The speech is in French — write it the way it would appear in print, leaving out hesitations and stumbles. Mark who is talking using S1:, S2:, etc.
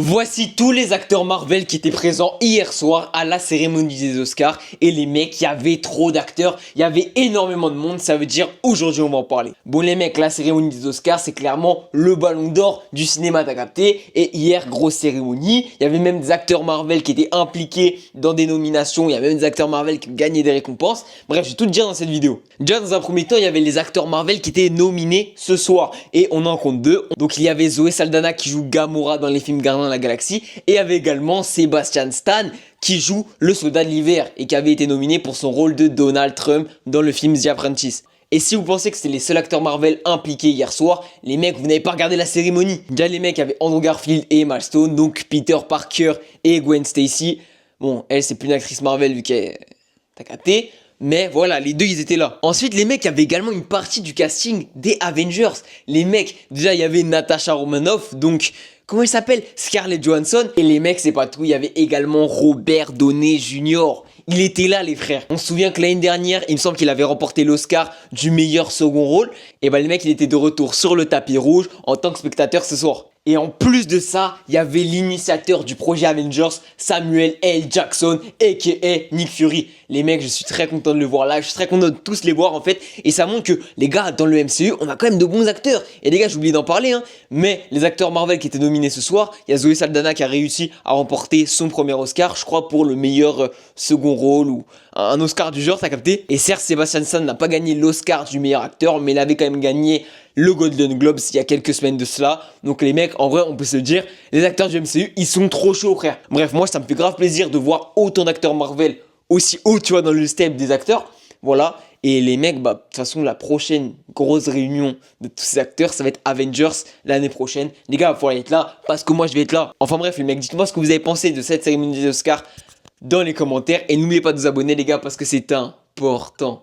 S1: Voici tous les acteurs Marvel qui étaient présents hier soir à la cérémonie des Oscars. Et les mecs, il y avait trop d'acteurs, il y avait énormément de monde, ça veut dire aujourd'hui on va en parler. Bon les mecs, la cérémonie des Oscars c'est clairement le ballon d'or du cinéma, t'as capté. Et hier, grosse cérémonie, il y avait même des acteurs Marvel qui étaient impliqués dans des nominations, il y avait même des acteurs Marvel qui gagnaient des récompenses. Bref, je vais tout te dire dans cette vidéo. Déjà dans un premier temps, il y avait les acteurs Marvel qui étaient nominés ce soir. Et on en compte deux. Donc il y avait Zoé Saldana qui joue Gamora dans les films Gardiens de la Galaxie, et il y avait également Sebastian Stan qui joue le soldat de l'hiver et qui avait été nominé pour son rôle de Donald Trump dans le film The Apprentice. Et si vous pensez que c'était les seuls acteurs Marvel impliqués hier soir, les mecs, vous n'avez pas regardé la cérémonie. Déjà les mecs avaient Andrew Garfield et Emma Stone, donc Peter Parker et Gwen Stacy. Bon, elle c'est plus une actrice Marvel vu qu'elle... T'as capté? Mais voilà, les deux ils étaient là. Ensuite les mecs avaient également une partie du casting des Avengers. Les mecs, déjà il y avait Natasha Romanoff, donc... Comment il s'appelle? Scarlett Johansson. Et les mecs, c'est pas tout. Il y avait également Robert Downey Jr. Il était là, les frères. On se souvient que l'année dernière, il me semble qu'il avait remporté l'Oscar du meilleur second rôle. Et bah, les mecs, il était de retour sur le tapis rouge en tant que spectateur ce soir. Et en plus de ça, il y avait l'initiateur du projet Avengers, Samuel L. Jackson, a.k.a. Nick Fury. Les mecs, je suis très content de le voir là. Je suis très content de tous les voir en fait. Et ça montre que les gars, dans le MCU, on a quand même de bons acteurs. Et les gars, j'ai oublié d'en parler, hein. Mais les acteurs Marvel qui étaient nominés ce soir, il y a Zoé Saldana qui a réussi à remporter son premier Oscar, je crois, pour le meilleur second rôle ou un Oscar du genre, t'as capté. Et certes, Sebastian Stan n'a pas gagné l'Oscar du meilleur acteur, mais il avait quand même gagné le Golden Globes il y a quelques semaines de cela. Donc les mecs, en vrai, on peut se dire, les acteurs du MCU, ils sont trop chauds, frère. Bref, moi, ça me fait grave plaisir de voir autant d'acteurs Marvel aussi haut, tu vois, dans le step des acteurs. Voilà. Et les mecs, bah, de toute façon, la prochaine grosse réunion de tous ces acteurs, ça va être Avengers l'année prochaine. Les gars, il faut être là parce que moi, je vais être là. Enfin bref, les mecs, dites-moi ce que vous avez pensé de cette cérémonie des Oscars dans les commentaires. Et n'oubliez pas de vous abonner, les gars, parce que c'est important.